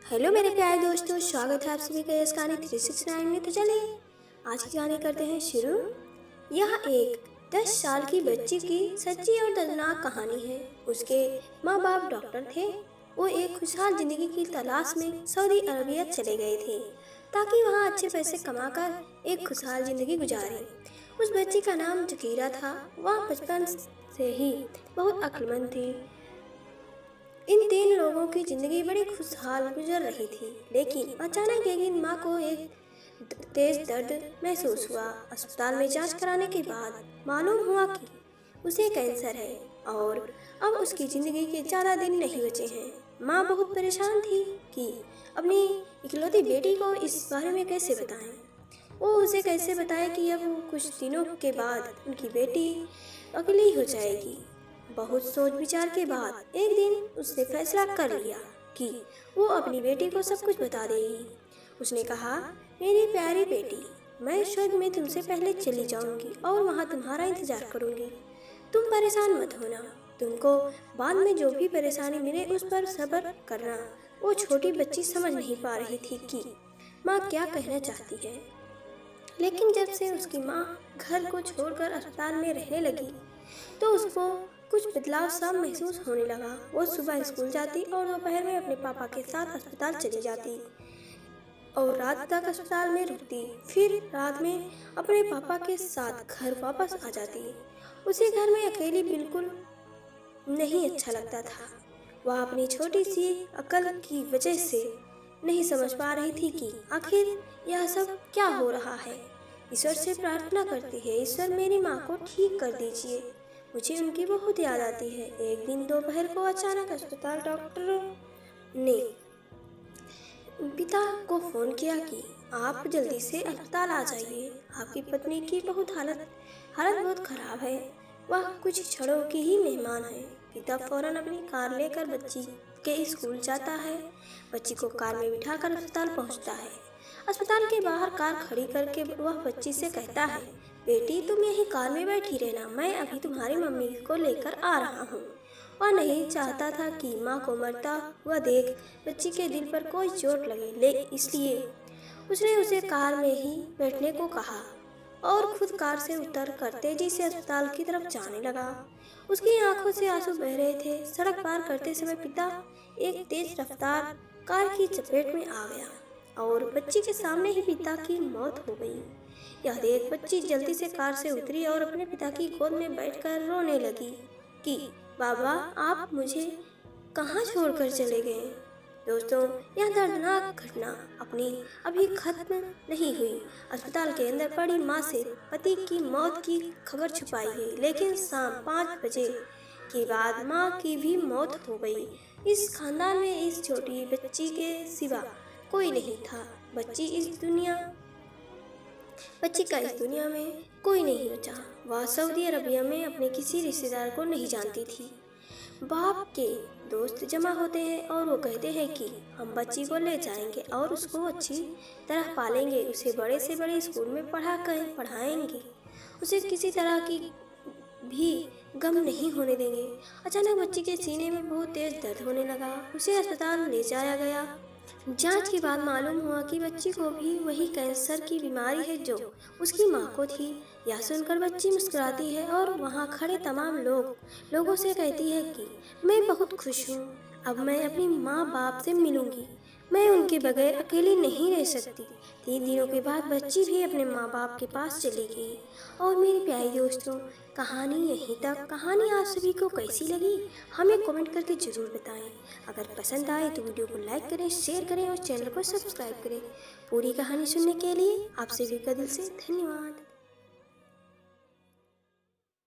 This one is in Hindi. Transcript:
हेलो मेरे प्यारे दोस्तों, स्वागत है आप सभी का इस कहानी 369 में। तो चलिए आज की कहानी करते हैं शुरू। यह एक 10 साल की बच्ची की सच्ची और दर्दनाक कहानी है। उसके माँ बाप डॉक्टर थे। वो एक खुशहाल जिंदगी की तलाश में सऊदी अरबिया चले गए थे ताकि वहाँ अच्छे पैसे कमाकर एक खुशहाल जिंदगी गुजारें। उस बच्ची का नाम जकीरा था। वह बचपन से ही बहुत अक्लमंद थी। इन 3 लोगों की जिंदगी बड़ी खुशहाल गुजर रही थी, लेकिन अचानक एक दिन माँ को एक तेज दर्द महसूस हुआ। अस्पताल में जांच कराने के बाद मालूम हुआ कि उसे कैंसर है और अब उसकी जिंदगी के ज़्यादा दिन नहीं बचे हैं। माँ बहुत परेशान थी कि अपनी इकलौती बेटी को इस बारे में कैसे बताएं। वो उसे कैसे बताए कि अब कुछ दिनों के बाद उनकी बेटी अकेली हो जाएगी। बहुत सोच विचार के बाद एक दिन उसने फैसला कर लिया कि वो अपनी बेटी को सब कुछ बता देगी। उसने कहा, मेरी प्यारी बेटी, मैं स्वर्ग में तुमसे पहले चली जाऊंगी और वहाँ तुम्हारा इंतजार करूंगी। तुम परेशान मत होना। तुमको बाद में जो भी परेशानी मिले उस पर सब्र करना। वो छोटी बच्ची समझ नहीं पा रही थी कि माँ क्या कहना चाहती है, लेकिन जब से उसकी माँ घर को छोड़कर अस्पताल में रहने लगी तो उसको कुछ बदलाव सा महसूस होने लगा। वो सुबह स्कूल जाती और दोपहर में अपने पापा के साथ अस्पताल चली जाती और रात तक अस्पताल में रुकती। फिर रात में अपने पापा के साथ घर वापस आ जाती। उसे घर में अकेली बिल्कुल नहीं अच्छा लगता था। वह अपनी छोटी सी अकल की वजह से नहीं समझ पा रही थी कि आखिर यह सब क्या हो रहा है। ईश्वर से प्रार्थना करती है, ईश्वर मेरी माँ को ठीक कर दीजिए, मुझे उनकी बहुत याद आती है। एक दिन दोपहर को अचानक अस्पताल डॉक्टर ने पिता को फोन किया कि आप जल्दी से अस्पताल आ जाइए, आपकी पत्नी की हालत बहुत खराब है, वह कुछ क्षणों की ही मेहमान है। पिता फौरन अपनी कार लेकर बच्ची के स्कूल जाता है। बच्ची को कार में बिठाकर अस्पताल पहुंचता है। अस्पताल के बाहर कार खड़ी करके वह बच्ची से कहता है, बेटी तुम यही कार में बैठी रहना, मैं अभी तुम्हारी मम्मी को लेकर आ रहा हूँ। वह नहीं चाहता था कि माँ को मरता हुआ देख बच्ची के दिल पर कोई चोट लगे, इसलिए उसने उसे कार में ही बैठने को कहा और खुद कार से उतर कर तेजी से अस्पताल की तरफ जाने लगा। उसकी आंखों से आंसू बह रहे थे। सड़क पार करते समय पिता एक तेज रफ्तार कार की चपेट में आ गया और बच्ची के सामने ही पिता की मौत हो गई। यह देख बच्ची जल्दी से कार से उतरी और अपने पिता की गोद में बैठकर रोने लगी कि बाबा, आप मुझे कहाँ छोड़कर चले गए। दोस्तों, यह दर्दनाक घटना अभी खत्म नहीं हुई। अस्पताल के अंदर पड़ी माँ से पति की मौत की खबर छुपाई गई, लेकिन शाम 5 बजे के बाद माँ की भी मौत हो गई। इस खानदान में इस छोटी बच्ची के सिवा कोई नहीं था। बच्ची का इस दुनिया में कोई नहीं बचा। वह सऊदी अरबिया में अपने किसी रिश्तेदार को नहीं जानती थी। बाप के दोस्त जमा होते हैं और वो कहते हैं कि हम बच्ची को ले जाएंगे और उसको अच्छी तरह पालेंगे, उसे बड़े से बड़े स्कूल में पढ़ाएंगे, उसे किसी तरह की भी गम नहीं होने देंगे। अचानक बच्ची के सीने में बहुत तेज दर्द होने लगा। उसे अस्पताल ले जाया गया। जांच के बाद मालूम हुआ कि बच्ची को भी वही कैंसर की बीमारी है जो उसकी माँ को थी। यह सुनकर बच्ची मुस्कुराती है और वहाँ खड़े तमाम लोगों से कहती है कि मैं बहुत खुश हूँ, अब मैं अपनी माँ बाप से मिलूंगी, मैं उनके बगैर अकेली नहीं रह सकती। 3 दिनों के बाद बच्ची भी अपने माँ बाप के पास चली गई। और मेरे प्यारे दोस्तों, कहानी यहीं तक। कहानी आप सभी को कैसी लगी हमें कमेंट करके ज़रूर बताएं। अगर पसंद आए तो वीडियो को लाइक करें, शेयर करें और चैनल को सब्सक्राइब करें। पूरी कहानी सुनने के लिए आप सभी का दिल से धन्यवाद।